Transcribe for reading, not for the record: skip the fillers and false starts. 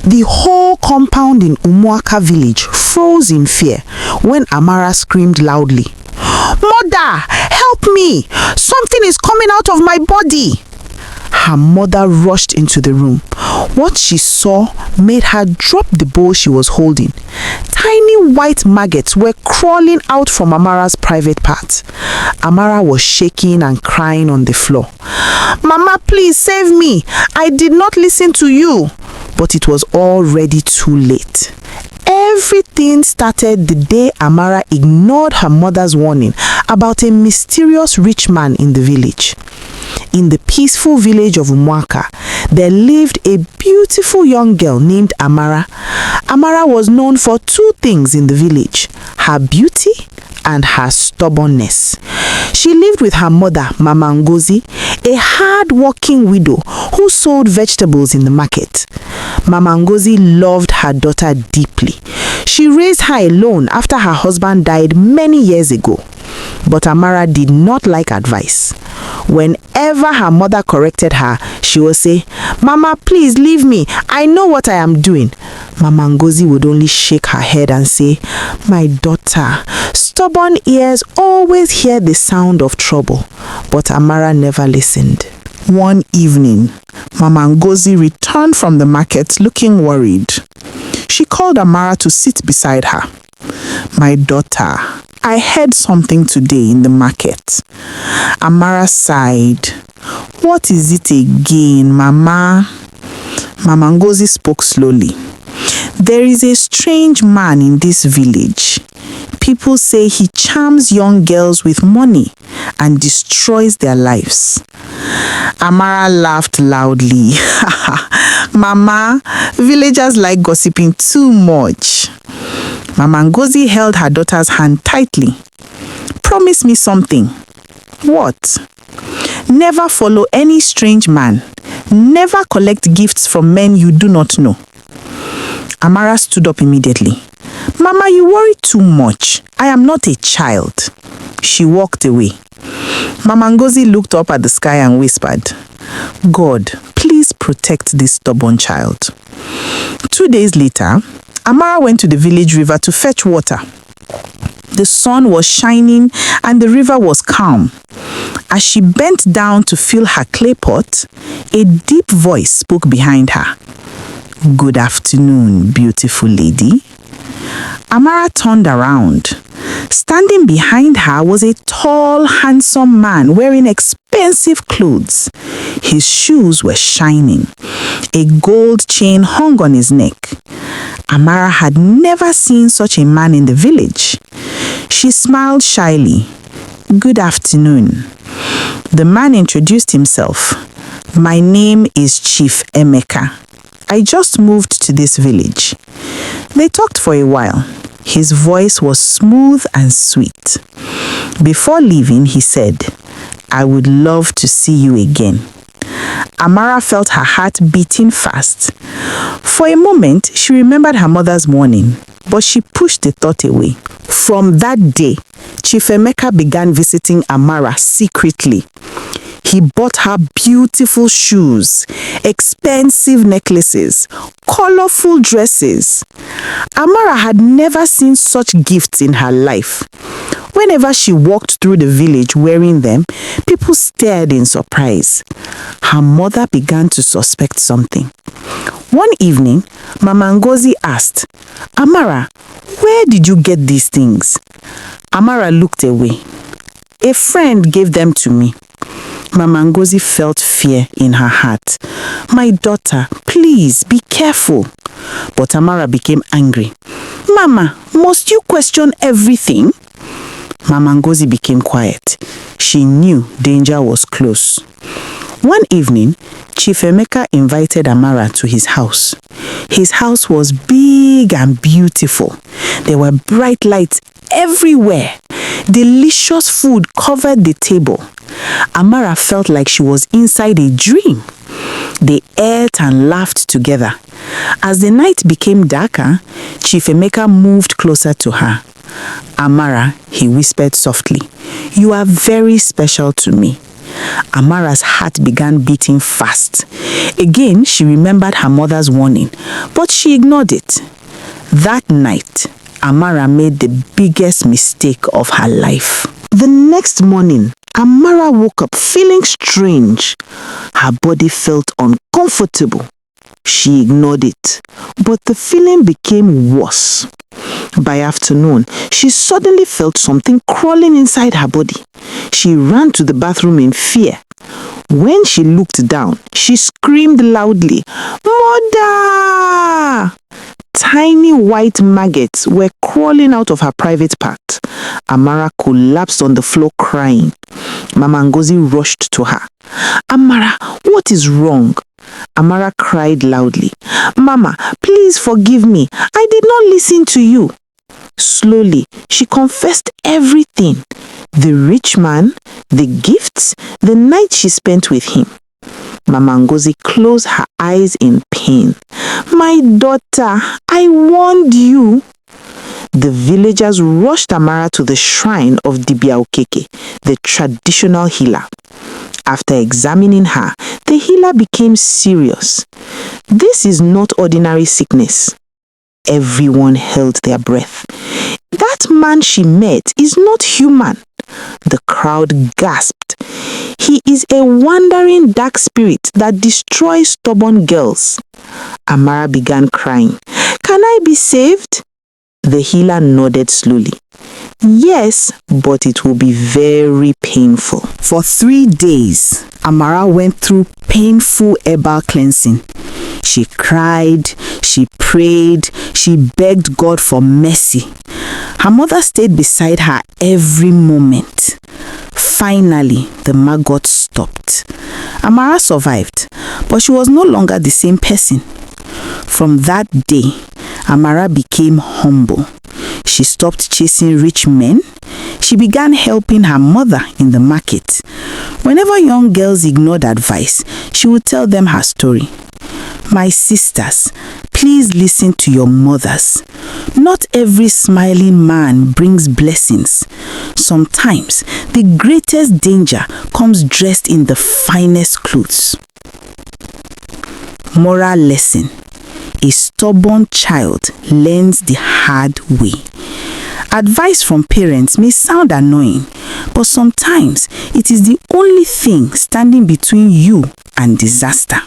The whole compound in Umuaka village froze in fear when Amara screamed loudly, "Mother, help me! Something is coming out of my body!" Her mother rushed into the room. What she saw made her drop the bowl she was holding. Tiny white maggots were crawling out from Amara's private part. Amara was shaking and crying on the floor. "Mama, please save me! I did not listen to you!" But it was already too late. Everything started the day Amara ignored her mother's warning about a mysterious rich man in the village. In the peaceful village of Umuaka, there lived a beautiful young girl named Amara. Amara was known for two things in the village: her beauty and her stubbornness. She lived with her mother, Mama Ngozi, a hard-working widow who sold vegetables in the market. Mama Ngozi loved her daughter deeply. She raised her alone after her husband died many years ago. But Amara did not like advice. Whenever her mother corrected her, she would say, "Mama, please leave me. I know what I am doing." Mama Ngozi would only shake her head and say, "My daughter, stubborn ears always hear the sound of trouble." But Amara never listened. One evening, Mama Ngozi returned from the market looking worried. She called Amara to sit beside her. "My daughter, I heard something today in the market." Amara sighed. "What is it again, Mama?" Mama Ngozi spoke slowly. "There is a strange man in this village. People say he charms young girls with money and destroys their lives." Amara laughed loudly. "Mama, villagers like gossiping too much." Mama Ngozi held her daughter's hand tightly. "Promise me something." "What?" "Never follow any strange man. Never collect gifts from men you do not know." Amara stood up immediately. "Mama, you worry too much. I am not a child." She walked away. Mama Ngozi looked up at the sky and whispered, "God, please protect this stubborn child." 2 days later, Amara went to the village river to fetch water. The sun was shining and the river was calm. As she bent down to fill her clay pot, a deep voice spoke behind her. "Good afternoon, beautiful lady." Amara turned around. Standing behind her was a tall, handsome man wearing expensive clothes. His shoes were shining. A gold chain hung on his neck. Amara had never seen such a man in the village. She smiled shyly. "Good afternoon." The man introduced himself. "My name is Chief Emeka. I just moved to this village." They talked for a while. His voice was smooth and sweet. Before leaving, he said, "I would love to see you again." Amara felt her heart beating fast. For a moment, she remembered her mother's warning, but she pushed the thought away. From that day, Chief Emeka began visiting Amara secretly. He bought her beautiful shoes, expensive necklaces, colorful dresses. Amara had never seen such gifts in her life. Whenever she walked through the village wearing them, people stared in surprise. Her mother began to suspect something. One evening, Mama Ngozi asked, "Amara, where did you get these things?" Amara looked away. "A friend gave them to me." Mama Ngozi felt fear in her heart. "My daughter, please be careful." But Amara became angry. "Mama, must you question everything?" Mama Ngozi became quiet. She knew danger was close. One evening, Chief Emeka invited Amara to his house. His house was big and beautiful. There were bright lights everywhere. Delicious food covered the table. Amara felt like she was inside a dream. They ate and laughed together. As the night became darker, Chief Emeka moved closer to her. "Amara," he whispered softly, "you are very special to me. Amara's heart began beating fast. Again, she remembered her mother's warning, but she ignored it. That night, Amara made the biggest mistake of her life. The next morning, Amara woke up feeling strange. Her body felt uncomfortable. She ignored it, but the feeling became worse. By afternoon, she suddenly felt something crawling inside her body. She ran to the bathroom in fear. When she looked down, she screamed loudly, "Mother!" Tiny white maggots were crawling out of her private part. Amara collapsed on the floor crying. Mama Ngozi rushed to her. "Amara, what is wrong?" Amara cried loudly. "Mama, please forgive me. I did not listen to you." Slowly, she confessed everything. The rich man, the gifts, the night she spent with him. Mama Ngozi closed her eyes in pain. "My daughter, I warned you." The villagers rushed Amara to the shrine of Dibia Okeke, the traditional healer. After examining her, the healer became serious. "This is not ordinary sickness." Everyone held their breath. "That man she met is not human." The crowd gasped. "He is a wandering dark spirit that destroys stubborn girls." Amara began crying. "Can I be saved?" The healer nodded slowly. "Yes, but it will be very painful." For 3 days, Amara went through painful herbal cleansing. She cried, she prayed, she begged God for mercy. Her mother stayed beside her every moment. Finally, the maggot stopped. Amara survived, but she was no longer the same person. From that day, Amara became humble. She stopped chasing rich men. She began helping her mother in the market. Whenever young girls ignored advice, she would tell them her story. "My sisters, please listen to your mothers. Not every smiling man brings blessings. Sometimes the greatest danger comes dressed in the finest clothes." Moral lesson: a stubborn child learns the hard way. Advice from parents may sound annoying, but sometimes it is the only thing standing between you and disaster.